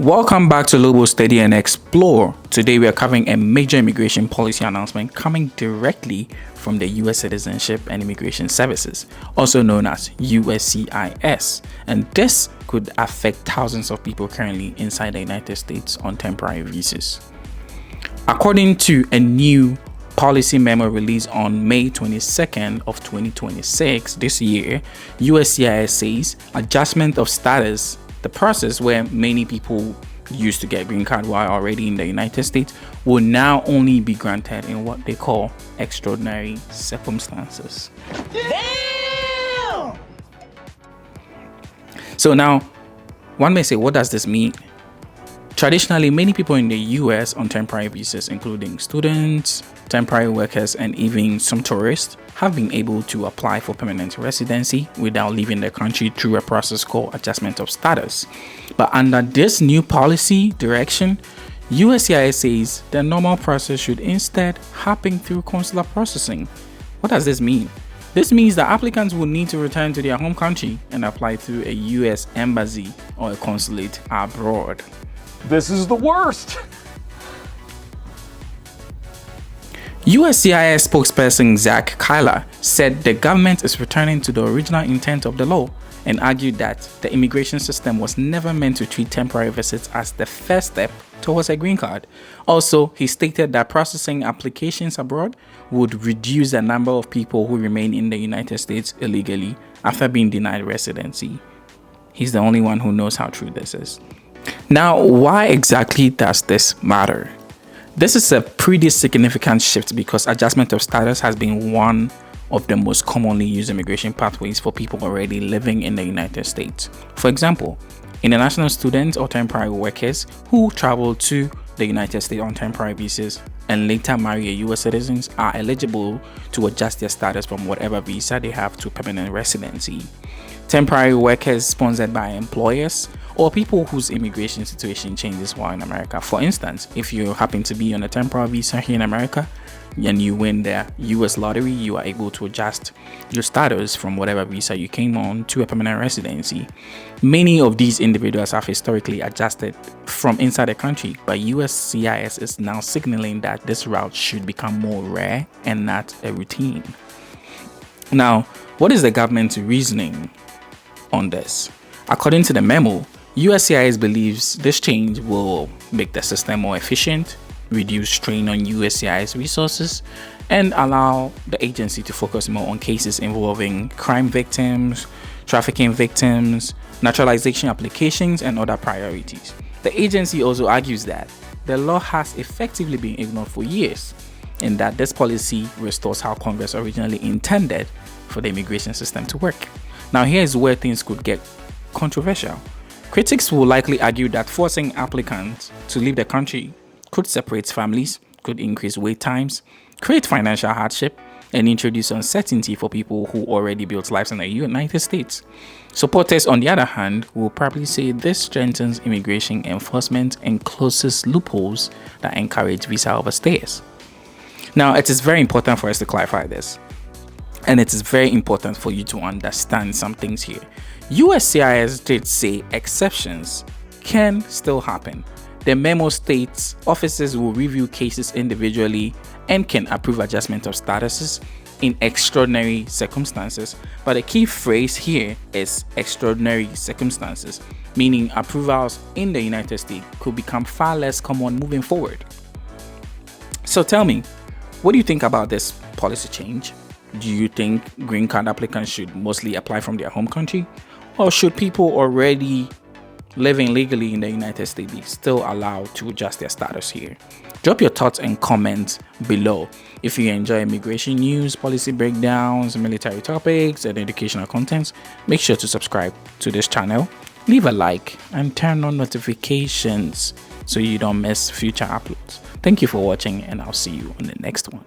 Welcome back to Lobo Study and Explore. Today we are covering a major immigration policy announcement coming directly from the U.S. Citizenship and Immigration Services, also known as USCIS, and this could affect thousands of people currently inside the United States on temporary visas. According to a new policy memo released on May 22nd of 2026 this year, USCIS says adjustment of status, the process where many people used to get green card while already in the United States, will now only be granted in what they call extraordinary circumstances. Damn! So now, one may say, what does this mean? Traditionally, many people in the US on temporary visas, including students, temporary workers, and even some tourists, have been able to apply for permanent residency without leaving the country through a process called adjustment of status. But under this new policy direction, USCIS says the normal process should instead happen through consular processing. What does this mean? This means that applicants will need to return to their home country and apply through a US embassy or a consulate abroad. This is the worst. USCIS spokesperson Zach Kyler said the government is returning to the original intent of the law and argued that the immigration system was never meant to treat temporary visits as the first step towards a green card. Also, he stated that processing applications abroad would reduce the number of people who remain in the United States illegally after being denied residency. He's the only one who knows how true this is. Now, why exactly does this matter? This is a pretty significant shift because adjustment of status has been one of the most commonly used immigration pathways for people already living in the United States. For example, international students or temporary workers who travel to the United States on temporary visas and later marry a US citizens are eligible to adjust their status from whatever visa they have to permanent residency. Temporary workers sponsored by employers or people whose immigration situation changes while in America. For instance, if you happen to be on a temporary visa here in America and you win the US lottery, you are able to adjust your status from whatever visa you came on to a permanent residency. Many of these individuals have historically adjusted from inside the country, but USCIS is now signaling that this route should become more rare and not a routine. Now, what is the government's reasoning on this? According to the memo, USCIS believes this change will make the system more efficient, reduce strain on USCIS resources, and allow the agency to focus more on cases involving crime victims, trafficking victims, naturalization applications, and other priorities. The agency also argues that the law has effectively been ignored for years, and that this policy restores how Congress originally intended for the immigration system to work. Now, here's where things could get controversial. Critics will likely argue that forcing applicants to leave the country could separate families, could increase wait times, create financial hardship, and introduce uncertainty for people who already built lives in the United States. Supporters, on the other hand, will probably say this strengthens immigration enforcement and closes loopholes that encourage visa overstayers. Now, it is very important for us to clarify this. And it is very important for you to understand some things here. USCIS did say exceptions can still happen. The memo states officers will review cases individually and can approve adjustment of statuses in extraordinary circumstances. But the key phrase here is extraordinary circumstances, meaning approvals in the United States could become far less common moving forward. So tell me, what do you think about this policy change? Do you think green card applicants should mostly apply from their home country? Or should people already living legally in the United States be still allowed to adjust their status here? Drop your thoughts and comments below. If you enjoy immigration news, policy breakdowns, military topics, and educational contents, make sure to subscribe to this channel, leave a like, and turn on notifications so you don't miss future uploads. Thank you for watching, and I'll see you on the next one.